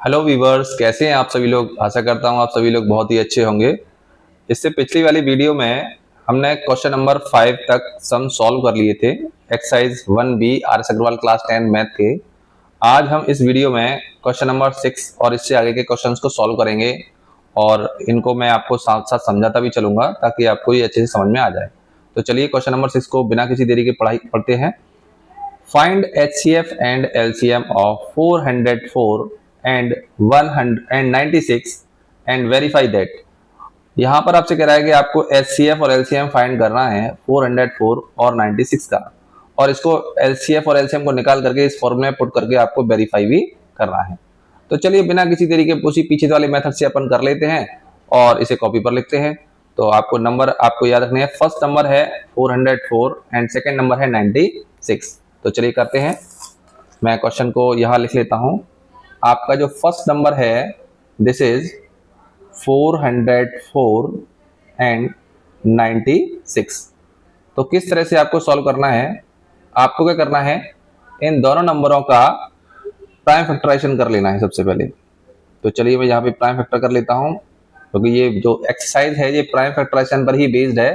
Hello viewers, कैसे हैं आप सभी लोग। आशा करता हूं आप सभी लोग बहुत ही अच्छे होंगे। इससे पिछली वाली वीडियो में हमने क्वेश्चन नंबर 5 तक सम सॉल्व कर लिए थे, exercise 1B R S Agarwal class 10 math के। आज हम इस वीडियो में क्वेश्चन नंबर 6 और इससे आगे के क्वेश्चंस को सॉल्व करेंगे और इनको मैं आपको साथ साथ समझाता भी चलूंगा ताकि आपको ये अच्छे से समझ में आ जाए। तो चलिए क्वेश्चन नंबर 6 को बिना किसी देरी के पढ़ते हैं। Find HCF and LCM of 404 and 196 and verify that। यहाँ पर आपसे कह रहा है कि आपको HCF और LCM फाइंड करना है 404 और 96 का, और इसको LCF और LCM को निकाल करके इस फॉर्मूले में पुट करके आपको वेरीफाई भी करना है। तो चलिए बिना किसी देरी के उसी पीछे वाले मेथड से अपन कर लेते हैं और इसे कॉपी पर लिखते हैं। तो आपको नंबर आपको याद रखने हैं। फर्स्ट नंबर है 404 एंड सेकेंड नंबर है 96। तो चलिए करते हैं। मैं क्वेश्चन को यहाँ लिख लेता हूँ। आपका जो फर्स्ट नंबर है दिस इज 404 एंड 96। तो किस तरह से आपको सॉल्व करना है, आपको क्या करना है, इन दोनों नंबरों का प्राइम फैक्टराइजेशन कर लेना है सबसे पहले। तो चलिए मैं यहाँ पे प्राइम फैक्टर कर लेता हूँ, क्योंकि ये जो एक्सरसाइज है ये प्राइम फैक्टराइजेशन पर ही बेस्ड है,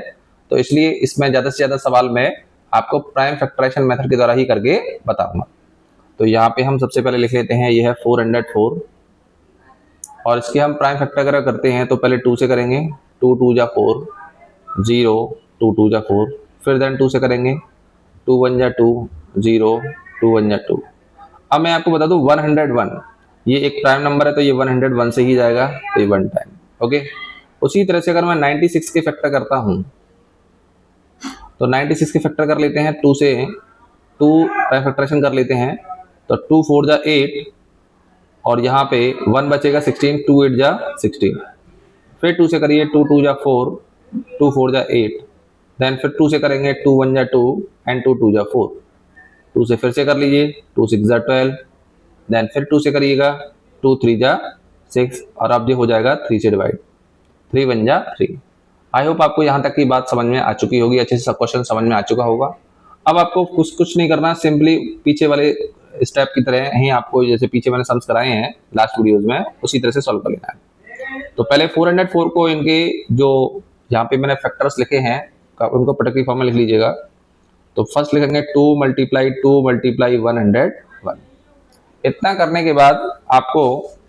तो इसलिए इसमें ज़्यादा से ज़्यादा सवाल में आपको प्राइम फैक्टराइजेशन मेथड के द्वारा ही करके बताऊंगा। तो यहाँ पे हम सबसे पहले लिख लेते हैं, ये है 404 और इसके हम प्राइम फैक्टर अगर करते हैं तो पहले 2 से करेंगे, 2 2 जा 4, 0 2 2 जा 4, फिर देन 2 से करेंगे, 2 1 जा 2, 0 2 1 जा 2। अब मैं आपको बता दूं 101 ये एक प्राइम नंबर है, तो ये 101 से ही जाएगा, तो ये 1 टाइम। ओके, उसी तरह से अगर मैं 96 के फैक्टर करता हूँ तो 96 के फैक्टर कर लेते हैं, 2 से 2 प्राइम फैक्टराइजेशन कर लेते हैं, तो 2 4 जा 8 और यहाँ पे 1 बचेगा 16, 2 8 जा 16। फिर 2 से करिए, 2 2 जा 4, 2 4 जा 8, देन फिर 2 से करेंगे, 2 1 जा 2 एंड 2 2 जा 4। 2 से फिर से कर लीजिए, 2 6 जा 12, देन फिर 2 से करिएगा, 2 3 जा 6 और अब ये हो जाएगा 3 से डिवाइड, 3 1 जा 3। आई होप आपको यहाँ तक की बात समझ में आ चुकी होगी, अच्छे से क्वेश्चन समझ में आ चुका होगा। अब आपको कुछ नहीं करना, सिंपली पीछे वाले स्टेप की तरह ही आपको जैसे पीछे मैंने सम्स कराए हैं लास्ट वीडियोस में उसी तरह से सॉल्व कर लेना है। तो पहले 404 को इनके जो यहाँ पे मैंने फैक्टर्स लिखे हैं उनको पर्टिकुलर फॉर्म में लिख लीजिएगा। तो फर्स्ट लिखेंगे 2 मल्टीप्लाई 101। इतना करने के बाद आपको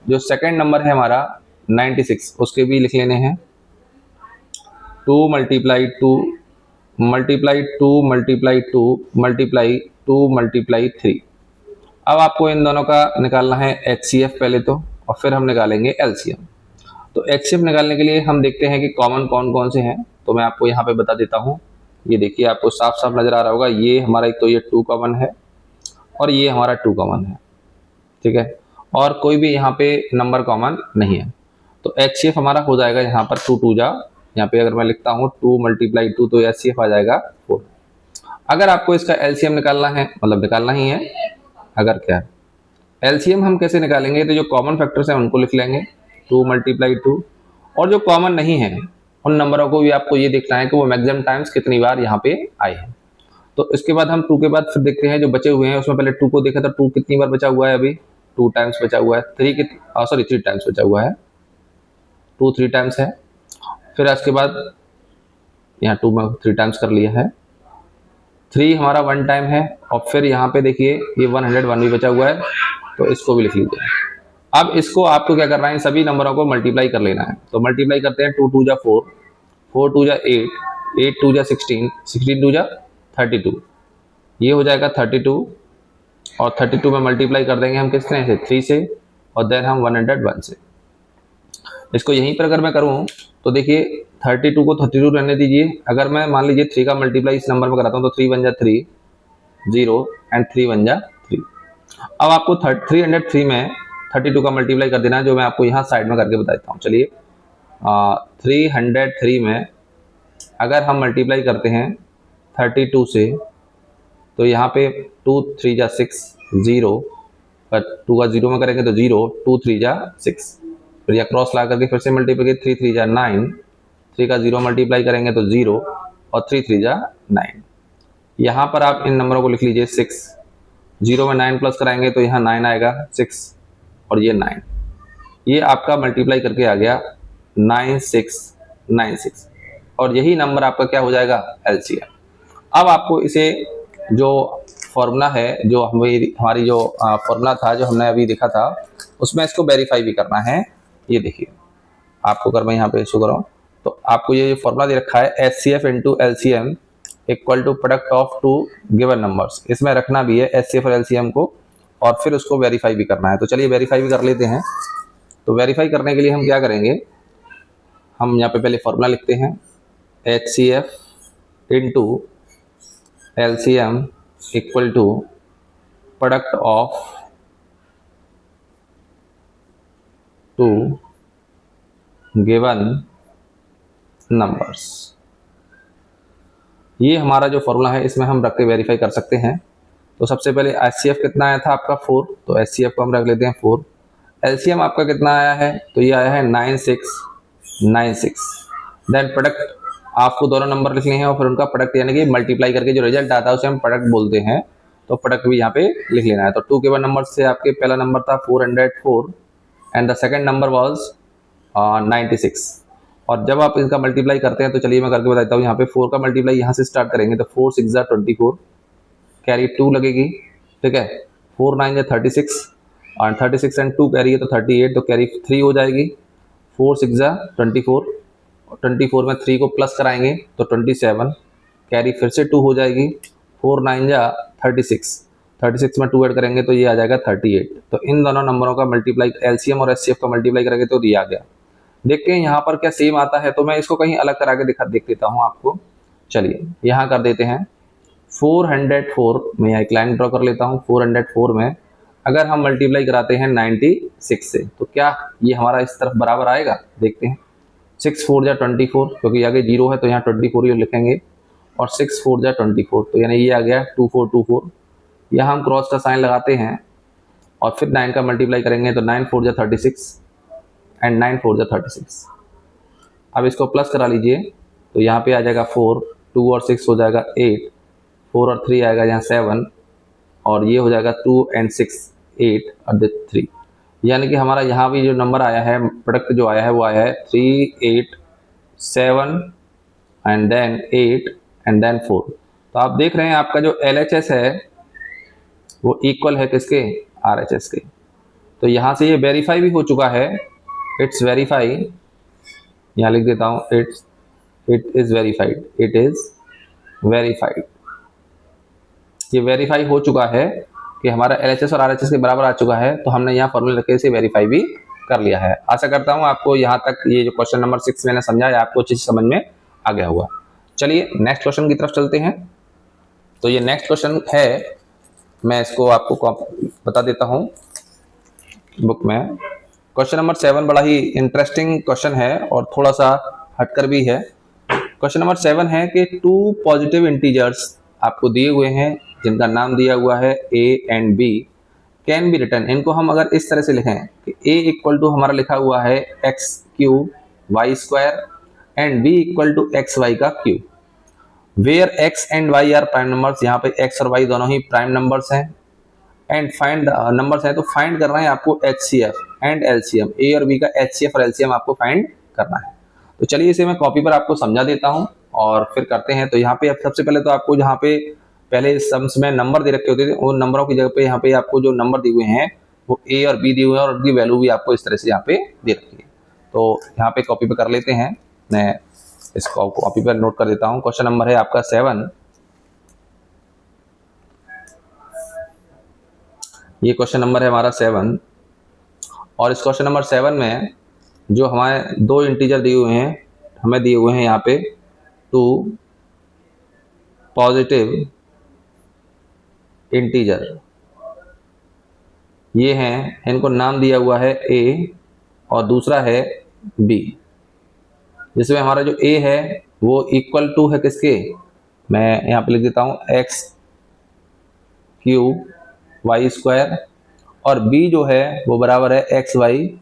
जो सेकेंड नंबर है हमारा 96 उसके भी लिख लेने हैं। 2 मल्टीप्लाई 2 मल्टीप्लाई 3। अब आपको इन दोनों का निकालना है HCF पहले तो, और फिर हम निकालेंगे LCM। तो HCF निकालने के लिए हम देखते हैं कि कॉमन कौन कौन से हैं, तो मैं आपको यहाँ पे बता देता हूँ। ये देखिए आपको साफ साफ नजर आ रहा होगा, ये हमारा एक तो ये 2 कॉमन है और ये हमारा 2 कॉमन है, ठीक है, और कोई भी यहाँ पे नंबर कॉमन नहीं है। तो HCF हमारा हो जाएगा यहाँ पर 2 2 जा, यहाँ पे अगर मैं लिखता हूँ 2 मल्टीप्लाई 2 तो HCF आ जाएगा 4। अगर आपको इसका LCM निकालना है, मतलब निकालना ही है, अगर क्या LCM हम कैसे निकालेंगे, तो जो कॉमन फैक्टर्स हैं उनको लिख लेंगे 2 मल्टीप्लाई 2, और जो कॉमन नहीं है उन नंबरों को भी आपको ये देखना है कि वो मैक्सिमम टाइम्स कितनी बार यहाँ पे आए हैं। तो इसके बाद हम 2 के बाद फिर देखते हैं जो बचे हुए हैं, उसमें पहले 2 को देखा था, 2 कितनी बार बचा हुआ है, अभी 2 टाइम्स बचा हुआ है, 3 टाइम्स बचा हुआ है, 2 3 टाइम्स है। फिर इसके बाद यहाँ 2 में 3 टाइम्स कर लिया है, 3 हमारा 1 टाइम है, और फिर यहाँ पे देखिए ये 101 भी बचा हुआ है, तो इसको भी लिख लीजिए। अब इसको आपको क्या करना है, सभी नंबरों को मल्टीप्लाई कर लेना है। तो मल्टीप्लाई करते हैं, 2 2 जा 4, 4 2 जा 8, 8 2 जा 16, 16 2 जा 32, ये हो जाएगा 32, और 32 में मल्टीप्लाई कर देंगे हम किस तरह से, 3 से, और देन हम 101 से। इसको यहीं पर अगर मैं करूँ तो देखिए 32 को 32 रहने दीजिए। अगर मैं मान लीजिए 3 का मल्टीप्लाई इस नंबर में कराता हूँ तो 3 1 जा 3, 0 एंड 3 1 जा 3। अब आपको 303 में 32 का मल्टीप्लाई कर देना है, जो मैं आपको यहाँ साइड में करके बताता हूँ। चलिए 303 में अगर हम मल्टीप्लाई करते हैं 32 से, तो यहाँ पे 2 3 जा 6, 0, 2 का 0 में करेंगे तो 0, 2 3 जा 6, फिर यह क्रॉस ला करके फिर से मल्टीप्लाई 3 3 जा 9, 3 का 0 मल्टीप्लाई करेंगे तो 0, और 3 3 जा 9। यहाँ पर आप इन नंबरों को लिख लीजिए 6, 0 में 9 प्लस कराएंगे तो यहाँ 9 आएगा, 6 और ये 9। ये आपका मल्टीप्लाई करके आ गया 9696 और यही नंबर आपका क्या हो जाएगा एलसीएम। अब आपको इसे जो फॉर्मूला है, जो हमारी जो फॉर्मूला था जो हमने अभी देखा था, उसमें इसको वेरीफाई भी करना है। ये देखिए आपको अगर मैं यहाँ पे शो कराऊँ तो आपको ये फॉर्मूला दे रखा है HCF into LCM equal to product of two given numbers. इसमें रखना भी है एचसीएफ और एलसीएम को और फिर उसको वेरीफाई भी करना है। तो चलिए वेरीफाई भी कर लेते हैं। तो वेरीफाई करने के लिए हम क्या करेंगे, हम यहाँ पे पहले फॉर्मूला लिखते हैं HCF into LCM equal to product of two given numbers. ये हमारा जो फॉर्मूला है इसमें हम रख के वेरीफाई कर सकते हैं। तो सबसे पहले एचसीएफ कितना आया था आपका 4, तो एचसीएफ को हम रख लेते हैं 4। एलसीएम आपका कितना आया है, तो ये आया है 9696। देन प्रोडक्ट आपको दोनों नंबर लिखने हैं और फिर उनका प्रोडक्ट यानी कि मल्टीप्लाई करके जो रिजल्ट आता है उसे हम प्रोडक्ट बोलते हैं। तो प्रोडक्ट भी यहाँ पे लिख लेना है। तो 2 गिवन नंबर से आपके पहला नंबर था 404 and the second number was 96। और जब आप इनका मल्टीप्लाई करते हैं तो चलिए मैं करके बताता हूँ। यहाँ पे 4 का मल्टीप्लाई यहाँ से स्टार्ट करेंगे तो 4 6 जा 24, कैरी 2 लगेगी, ठीक है। 4 9 जा 36 और 36 एंड 2 कैरी है तो 38, तो कैरी 3 हो जाएगी। 4 6 जा 24 और 24 में 3 को प्लस कराएंगे तो 27, कैरी फिर से 2 हो जाएगी। 4 9 जा 36 में 2 ऐड करेंगे तो ये आ जाएगा 38। तो इन दोनों नंबरों का मल्टीप्लाई एलसीएम और एचसीएफ का मल्टीप्लाई करेंगे तो ये आ गया। देखते हैं यहाँ पर क्या सेम आता है, तो मैं इसको कहीं अलग करा के देख देता हूँ आपको। चलिए यहाँ कर देते हैं 404 में, यहाँ एक लाइन ड्रॉ कर लेता हूँ। 404 में अगर हम मल्टीप्लाई कराते हैं 96 से तो क्या ये हमारा इस तरफ बराबर आएगा, देखते हैं। 6 4 जा 24, क्योंकि आगे 0 है तो यहाँ 24 ही लिखेंगे, और 6 4 जा 24 तो यानी ये आ गया 2424। यहाँ हम क्रॉस का साइन लगाते हैं और फिर 9 का मल्टीप्लाई करेंगे तो 9 4 जा 36 एंड 9 4 जा 36। अब इसको प्लस करा लीजिए तो यहाँ पे आ जाएगा 4, 2 और 6 हो जाएगा 8, 4 और 3 आएगा यहाँ 7, और ये हो जाएगा 2 एंड 6 8 और 3। यानी कि हमारा यहाँ भी जो नंबर आया है, प्रोडक्ट जो आया है वो आया है 3 8 7 एंड देन 8 एंड देन 4। तो आप देख रहे हैं आपका जो LHS है वो इक्वल है किसके, RHS के। तो यहाँ से ये वेरीफाई भी हो चुका है, इट्स वेरीफाई, यहाँ लिख देता हूँ it is verified, it is verified. ये वेरीफाई हो चुका है कि हमारा LHS और RHS के बराबर आ चुका है। तो हमने यहाँ फॉर्मूला लेके इसे वेरीफाई भी कर लिया है। आशा करता हूँ आपको यहाँ तक ये जो क्वेश्चन नंबर 6 मैंने समझाया आपको अच्छी समझ में आ गया होगा। चलिए नेक्स्ट क्वेश्चन की तरफ चलते हैं। तो ये नेक्स्ट क्वेश्चन है, मैं इसको आपको बता देता हूँ बुक में। क्वेश्चन नंबर 7 बड़ा ही इंटरेस्टिंग क्वेश्चन है और थोड़ा सा हटकर भी है। क्वेश्चन नंबर 7 है कि 2 पॉजिटिव इंटीजर्स आपको दिए हुए हैं जिनका नाम दिया हुआ है A and B can be return. इनको हम अगर इस तरह से लिखें कि A इक्वल टू हमारा लिखा हुआ है x³ y² and B equal to xy का cube, where x and y are prime numbers. यहाँ पे x और y दोनों ही प्राइम नंबर्स हैं एंड फाइंड नंबर्स है। तो फाइंड करना है आपको HCF एंड LCM, A और B का HCF और LCM आपको फाइंड करना है। तो चलिए इसे मैं कॉपी पर आपको समझा देता हूं और फिर करते हैं। तो यहाँ पे सबसे पहले तो आपको जहाँ पे पहले सम्स में नंबर दे रखे होते थे उन नंबरों की जगह पे यहाँ पे आपको जो नंबर दिए हुए हैं वो A और B दिए हुए हैं और उनकी वैल्यू भी आपको इस तरह से यहाँ पे दे रखी है। तो यहाँ पे कॉपी पे कर लेते हैं, मैं इसको कॉपी पर नोट कर देता हूँ। क्वेश्चन नंबर है आपका 7। ये क्वेश्चन नंबर है हमारा 7 और इस क्वेश्चन नंबर 7 में जो हमारे 2 इंटीजर दिए हुए हैं, हमें दिए हुए हैं यहाँ पे 2 पॉजिटिव इंटीजर, ये हैं, इनको नाम दिया हुआ है A और दूसरा है B। जिसमें हमारा जो A है वो इक्वल टू है किसके, मैं यहाँ पे लिख देता हूँ x³ y² और B जो है वो बराबर है xy³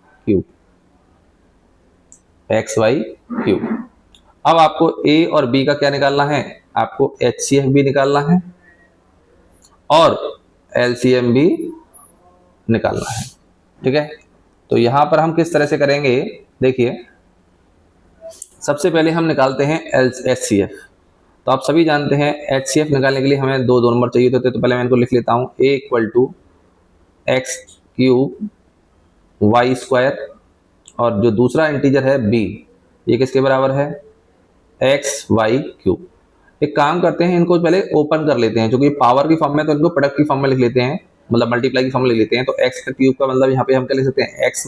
अब आपको A और B का क्या निकालना है, आपको HCF भी निकालना है और LCM भी निकालना है, ठीक है। तो यहां पर हम किस तरह से करेंगे, देखिए सबसे पहले हम निकालते हैं HCF। तो आप सभी जानते हैं HCF निकालने के लिए हमें दो नंबर चाहिए होते, तो पहले मैं इनको लिख लेता हूं, A equal to x cube y square, और जो दूसरा इंटीजर है B, ये किसके बराबर है, एक्स वाई क्यूब। एक काम करते हैं, इनको पहले ओपन कर लेते हैं, क्योंकि पावर की फॉर्म में तो इनको प्रोडक्ट की फॉर्म में लिख लेते हैं, मतलब मल्टीप्लाई की फॉर्म में लिख लेते हैं। तो एक्स का क्यूब का मतलब यहाँ पे हम क्या लिख सकते हैं, एक्स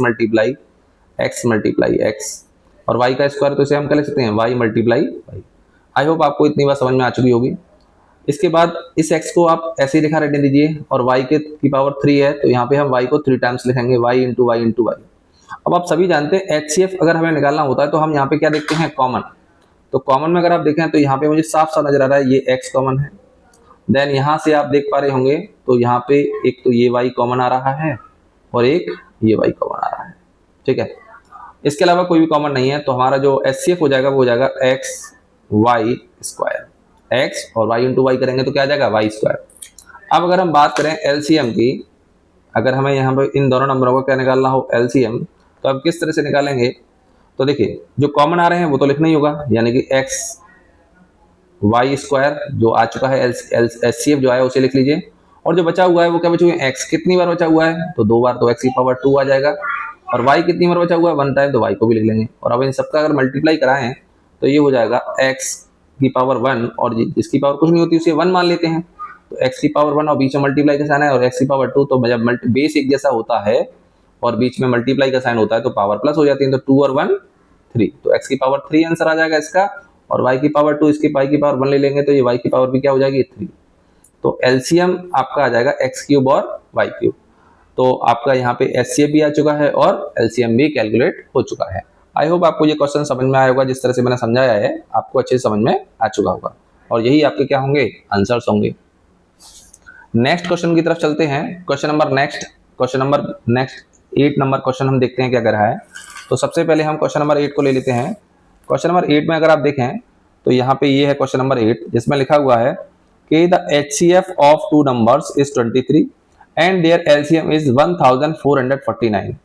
मल्टीप्लाई एक्स, और वाई का स्क्वायर तो इसे हम क्या लिख सकते हैं, y multiply y. I hope आपको इतनी बात समझ में आ चुकी होगी। इसके बाद इस x को आप ऐसे ही लिखा रहने दीजिए, और y की पावर 3 है, तो यहाँ पे हम y को 3 टाइम्स लिखेंगे, y into y into y. अब आप सभी जानते हैं HCF अगर हमें निकालना होता है तो हम यहाँ पे क्या देखते हैं, कॉमन। तो कॉमन में अगर आप देखें तो यहाँ पे मुझे साफ साफ नजर आ रहा है, ये x कॉमन है। देन यहाँ से आप देख पा रहे होंगे तो यहाँ पे एक तो ये y कॉमन आ रहा है और एक ये y कॉमन आ रहा है, ठीक है। इसके अलावा कोई भी कॉमन नहीं है, तो हमारा जो HCF हो जाएगा वो हो जाएगा एक्स वाई स्क्वायर, एक्स और y इंटू वाई करेंगे तो क्या आ जाएगा, वाई स्क्वायर। अब अगर हम बात करें LCM की, अगर हमें यहाँ पे इन दोनों नंबरों को क्या निकालना हो LCM, तो अब किस तरह से निकालेंगे, तो देखिए जो कॉमन आ रहे हैं वो तो लिखना ही होगा, यानी कि एक्स वाई स्क्वायर जो आ चुका है, HCF जो है उसे लिख लीजिए, और जो बचा हुआ है वो क्या बचा हुआ है, एक्स कितनी बार बचा हुआ है, तो 2 बार, तो एक्स की पावर 2 आ जाएगा, और y कितनी बार बचा हुआ है, 1 टाइम, तो y को भी लिख लेंगे। और अब इन सबका अगर मल्टीप्लाई कराएं तो ये हो जाएगा x की पावर 1, और जिसकी पावर कुछ नहीं होती उसे 1 मान लेते हैं, तो x की पावर 1 और बीच में मल्टीप्लाई का साइन है, और x की पावर 2, तो जब बेस एक जैसा होता है और बीच में मल्टीप्लाई का साइन होता है तो पावर प्लस हो जाती है, तो 2 और 1 3, तो x की पावर 3 आंसर आ जाएगा इसका, और y की पावर 2, इसकी y की पावर 1 ले लेंगे तो ये y की पावर भी क्या हो जाएगी, 3। तो LCM आपका आ जाएगा x क्यूब और y क्यूब। तो आपका यहाँ पे HCF भी आ चुका है और LCM भी कैलकुलेट हो चुका है। आई होप आपको ये क्वेश्चन समझ में आया होगा, जिस तरह से मैंने समझाया है आपको अच्छे से समझ में आ चुका होगा, और यही आपके क्या होंगे, आंसर्स होंगे। नेक्स्ट क्वेश्चन की तरफ चलते हैं। Question number next 8 number question हम देखते हैं क्या कर रहा है। तो सबसे पहले हम क्वेश्चन नंबर 8 को ले लेते हैं। क्वेश्चन नंबर 8 में अगर आप देखें तो यहाँ पे ये है क्वेश्चन नंबर 8, जिसमें लिखा हुआ है कि the HCF of 2 numbers is 23 and their LCM is 1449.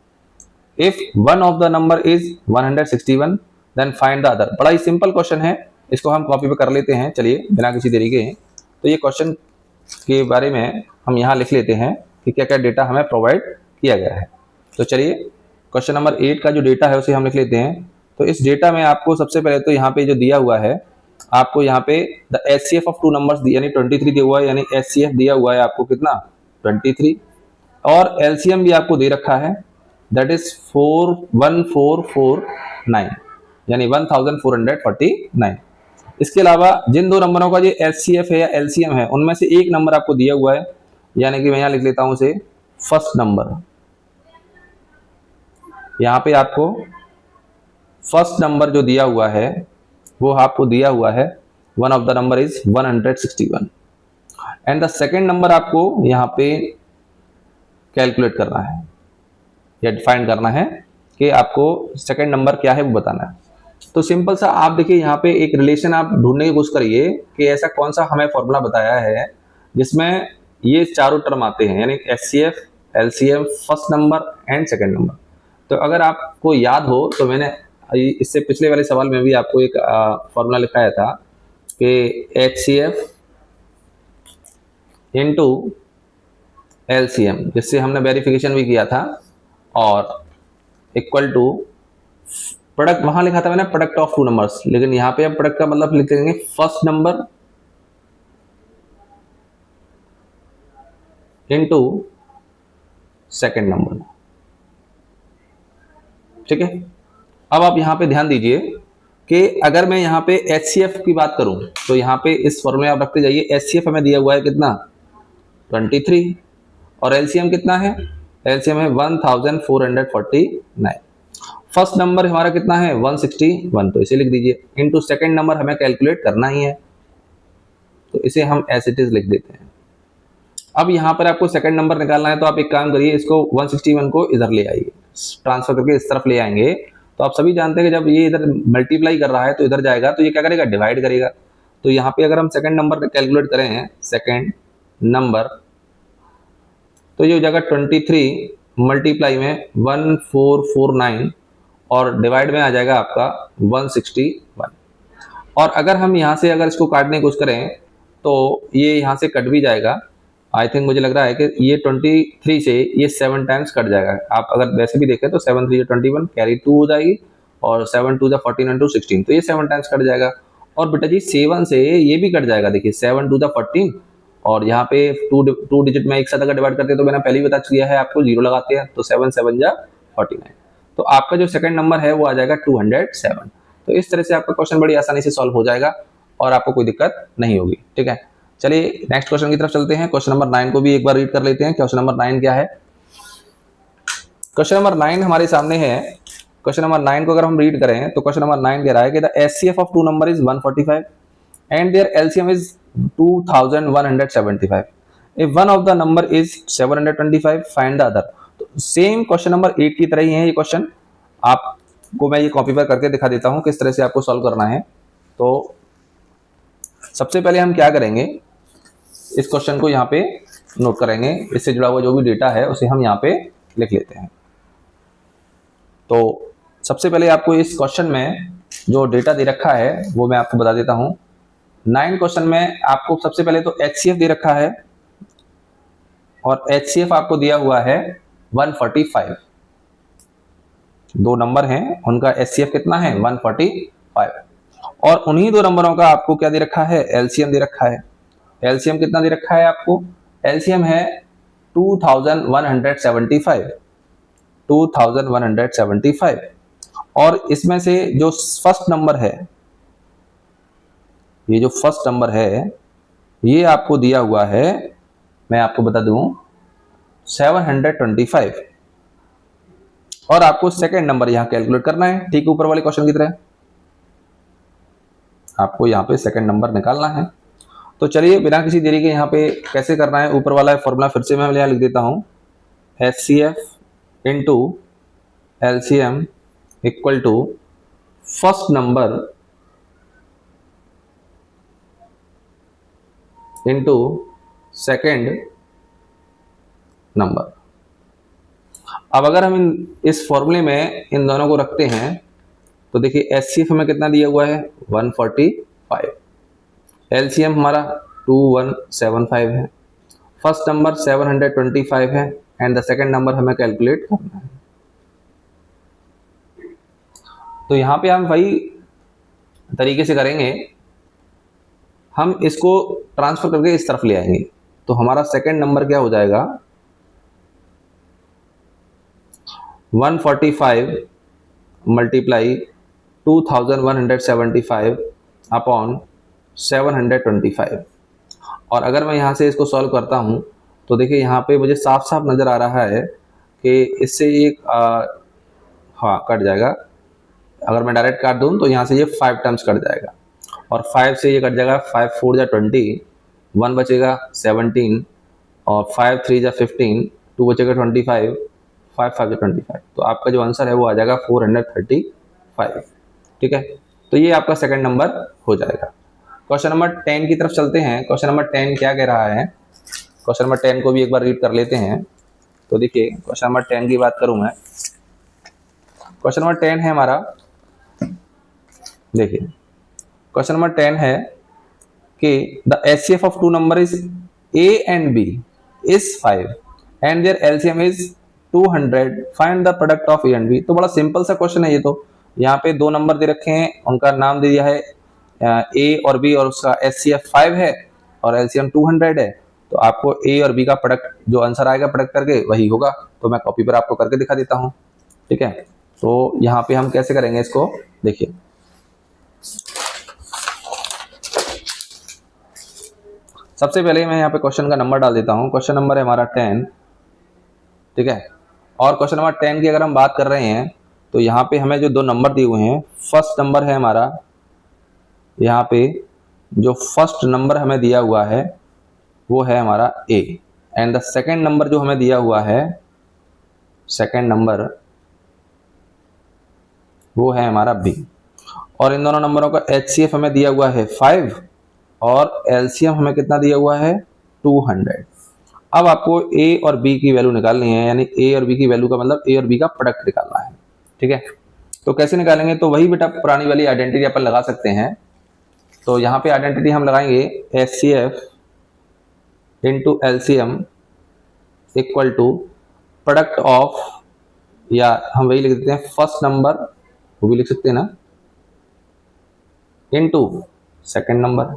If one of the number is 161, then find the other। बड़ा ही सिंपल क्वेश्चन है, इसको हम कॉपी पे कर लेते हैं, चलिए बिना किसी देरी के। तो ये क्वेश्चन के बारे में हम यहाँ लिख लेते हैं कि क्या क्या डेटा हमें प्रोवाइड किया गया है। तो चलिए क्वेश्चन नंबर 8 का जो डेटा है उसे हम लिख लेते हैं। तो इस डेटा में आपको सबसे पहले तो यहाँ पे जो दिया हुआ है, आपको यहाँ पे द HCF ऑफ 2 नंबर्स यानी 23 दिया हुआ है, यानी HCF दिया हुआ है आपको कितना, 23, और LCM भी आपको दे रखा है, दैट इज 1449, यानी 1449। इसके अलावा जिन दो नंबरों का ये HCF है या LCM है, उनमें से एक नंबर आपको दिया हुआ है, यानी कि मैं यहां लिख लेता हूं उसे फर्स्ट नंबर। यहां पे आपको फर्स्ट नंबर जो दिया हुआ है वो आपको दिया हुआ है, one of the number is 161, and the second number आपको यहां पे कैलकुलेट करना है या डिफाइन करना है कि आपको सेकंड नंबर क्या है वो बताना है। तो सिंपल सा आप देखिए यहाँ पे एक रिलेशन आप ढूंढने की कोशिश करिए कि ऐसा कौन सा हमें फॉर्मूला बताया है जिसमें ये चारों टर्म आते हैं, यानी HCF, LCM, first number and second number. तो अगर आपको याद हो तो मैंने इससे पिछले वाले सवाल में भी आपको एक फॉर्मूला लिखाया था कि HCF इंटू LCM, जिससे हमने वेरिफिकेशन भी किया था, और इक्वल टू प्रोडक्ट, वहां लिखा था मैंने प्रोडक्ट ऑफ 2 नंबर्स, लेकिन यहां पे हम प्रोडक्ट का मतलब लिख देंगे first number into second number, ठीक है। अब आप यहां पे ध्यान दीजिए कि अगर मैं यहां पे HCF की बात करूं तो यहां पे इस फॉर्मूले आप रखते जाइए, HCF हमें दिया हुआ है कितना, 23, और LCM कितना है, LCM है 1449। फर्स्ट नंबर हमारा कितना है 161, तो इसे लिख दीजिए, इनटू सेकंड नंबर हमें कैलकुलेट करना ही है, तो इसे हम एज इट इज लिख देते हैं। अब यहाँ पर आपको सेकंड नंबर निकालना है, तो आप एक काम करिए, इसको 161 को इधर ले आइए, ट्रांसफर करके इस तरफ ले आएंगे। तो आप सभी जानते हैं कि जब ये इधर मल्टीप्लाई कर रहा है तो इधर जाएगा, तो ये क्या करेगा, डिवाइड करेगा। तो यहाँ पे अगर हम सेकंड नंबर कैलकुलेट करें, सेकंड नंबर, तो ये हो जाएगा 23 मल्टीप्लाई में 1449 और डिवाइड में आ जाएगा आपका 161। और अगर हम यहाँ से अगर इसको काटने की कोशिश करें तो ये यहाँ से कट भी जाएगा। आई थिंक मुझे लग रहा है कि ये 23 से ये 7 टाइम्स कट जाएगा। आप अगर वैसे भी देखें तो 7 3 21 कैरी 2 हो जाएगी और 7 2 14 and 2 16, तो ये 7 टाइम्स कट जाएगा। और बेटा जी 7 से ये भी कट जाएगा, देखिए 7 2 14 और यहाँ पे 2 डिजिट में एक साथ अगर डिवाइड करते हैं तो मैंने पहले ही बता दिया है आपको, 0 लगाते हैं तो 7 7 49। तो आपका जो सेकंड नंबर है वो आ जाएगा 207। तो इस तरह से आपका क्वेश्चन बड़ी आसानी से सॉल्व हो जाएगा और आपको कोई दिक्कत नहीं होगी। ठीक है, चलिए नेक्स्ट क्वेश्चन की तरफ चलते हैं। क्वेश्चन नंबर 9 को भी एक बार रीड कर लेते हैं। क्वेश्चन नंबर 9 क्या है? क्वेश्चन नंबर 9 हमारे सामने है। क्वेश्चन नंबर 9 को अगर हम रीड करें तो क्वेश्चन नंबर 9 कह रहा है कि the HCF of two number is 145 and their LCM is 2175। If one of the number is 725 find the other. तो सेम क्वेश्चन नंबर 8 की तरह ही है ये क्वेश्चन। आपको मैं ये कॉपी पर करके दिखा देता हूं किस तरह से आपको सॉल्व करना है। तो सबसे पहले हम क्या करेंगे, इस क्वेश्चन को यहाँ पे नोट करेंगे, इससे जुड़ा हुआ जो भी डेटा है उसे हम यहाँ पे लिख लेते हैं। तो सबसे पहले आपको इस क्वेश्चन में जो डेटा दे रखा है वो मैं आपको बता देता हूं। 9 क्वेश्चन में आपको सबसे पहले तो एचसीएफ दे रखा है और एचसीएफ आपको दिया हुआ है 145। दो नंबर हैं उनका एचसीएफ कितना है 145 और उन्हीं दो नंबरों का आपको क्या दे रखा है, एलसीएम दे रखा है। एलसीएम कितना दे रखा है आपको, एलसीएम है 2175 और इसमें से जो फर्स्ट नंबर है, ये जो फर्स्ट नंबर है ये आपको दिया हुआ है, मैं आपको बता दूं 725 और आपको सेकंड नंबर यहां कैलकुलेट करना है, ठीक ऊपर वाले क्वेश्चन की तरह आपको यहाँ पे सेकंड नंबर निकालना है। तो चलिए बिना किसी देरी के यहाँ पे कैसे करना है, ऊपर वाला फॉर्मूला फिर से मैं यहाँ लिख देता हूँ। HCF into LCM equal to first number into second number. अब अगर हम इस फॉर्मूले में इन दोनों को रखते हैं तो देखिए HCF हमें कितना दिया हुआ है 145, LCM हमारा 2175 है, फर्स्ट नंबर 725 है एंड द सेकंड नंबर हमें कैलकुलेट करना है। तो यहाँ पे हम वही तरीके से करेंगे, हम इसको ट्रांसफर करके इस तरफ ले आएंगे। तो हमारा सेकंड नंबर क्या हो जाएगा 145 मल्टीप्लाई 2175 अपॉन 725। और अगर मैं यहाँ से इसको सॉल्व करता हूँ तो देखिए यहाँ पे मुझे साफ साफ नज़र आ रहा है कि इससे एक हाँ कट जाएगा। अगर मैं डायरेक्ट काट दूँ तो यहाँ से ये 5 टाइम्स कट जाएगा और 5 से ये कट जाएगा, 5 4 जा 20, 1 बचेगा 17 और 5 3 जा 15, 2 बचेगा 25, 5 5 जा 25। तो आपका जो आंसर है वो आ जाएगा 435। ठीक है, तो ये आपका सेकंड नंबर हो जाएगा। क्वेश्चन नंबर 10 की तरफ चलते हैं। क्वेश्चन नंबर 10 क्या कह रहा है, क्वेश्चन नंबर 10 को भी एक बार रीड कर लेते हैं। तो देखिए क्वेश्चन नंबर 10 की बात करूं मैं, क्वेश्चन नंबर 10 है हमारा, देखिए क्वेश्चन नंबर 10 है कि the HCF of two number is A and B is 5 and their LCM is 200, find the product of A and B। तो बड़ा सिंपल सा क्वेश्चन है ये। तो यहाँ पे दो नंबर दे रखे हैं, उनका नाम दे दिया है A और B और उसका HCF 5 है और LCM 200 है। तो आपको A और B का प्रोडक्ट जो आंसर आएगा प्रोडक्ट करके वही होगा। तो मैं कॉपी पर आपको करके दिखा देता हूँ। ठीक है, तो यहाँ पे हम कैसे करेंगे इसको, देखिए सबसे पहले मैं यहाँ पे क्वेश्चन का नंबर डाल देता हूँ। क्वेश्चन नंबर है हमारा 10। ठीक है, और क्वेश्चन नंबर 10 की अगर हम बात कर रहे हैं तो यहाँ पे हमें जो दो नंबर दिए हुए हैं, फर्स्ट नंबर है हमारा, यहाँ पे जो फर्स्ट नंबर हमें दिया हुआ है वो है हमारा A and the second number जो हमें दिया हुआ है, सेकेंड नंबर वो है हमारा B। और इन दोनों नंबरों का HCF हमें दिया हुआ है 5 और LCM हमें कितना दिया हुआ है 200। अब आपको ए और बी की वैल्यू निकालनी है, यानी ए और बी की वैल्यू का मतलब ए और बी का प्रोडक्ट निकालना है। ठीक है, तो कैसे निकालेंगे? तो वही बेटा पुरानी वाली आइडेंटिटी अपन लगा सकते हैं। तो यहाँ पे आइडेंटिटी हम लगाएंगे HCF into LCM equal to product of, या हम वही लिख देते हैं फर्स्ट नंबर, वो भी लिख सकते हैं ना, इनटू सेकंड नंबर।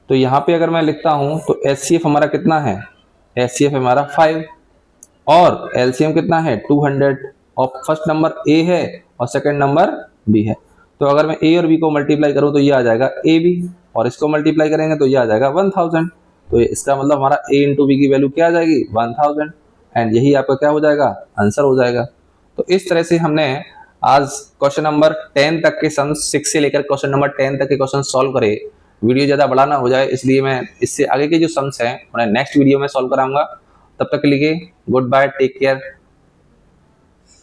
तो यहां पे अगर मैं लिखता हूं तो HCF हमारा कितना है? HCF हमारा 5 और LCM कितना है? 200, और फर्स्ट नंबर A है और सेकंड नंबर B है। तो अगर मैं A और B को मल्टीप्लाई करूं तो ये आ जाएगा AB, और इसको मल्टीप्लाई करेंगे तो ये आ जाएगा 1000। तो इसका मतलब हमारा A इंटू बी की वैल्यू क्या आ जाएगी? 1000, एंड यही आपका क्या हो जाएगा? आंसर हो जाएगा। तो इस तरह से हमने आज क्वेश्चन नंबर 10 तक के सम 6 से लेकर क्वेश्चन नंबर 10 तक के क्वेश्चन सॉल्व करे। वीडियो ज़्यादा बड़ा ना हो जाए, इसलिए मैं इससे आगे के जो सम्स हैं उन्हें नेक्स्ट वीडियो में सॉल्व कराऊंगा। तब तक के लिए गुड बाय, टेक केयर।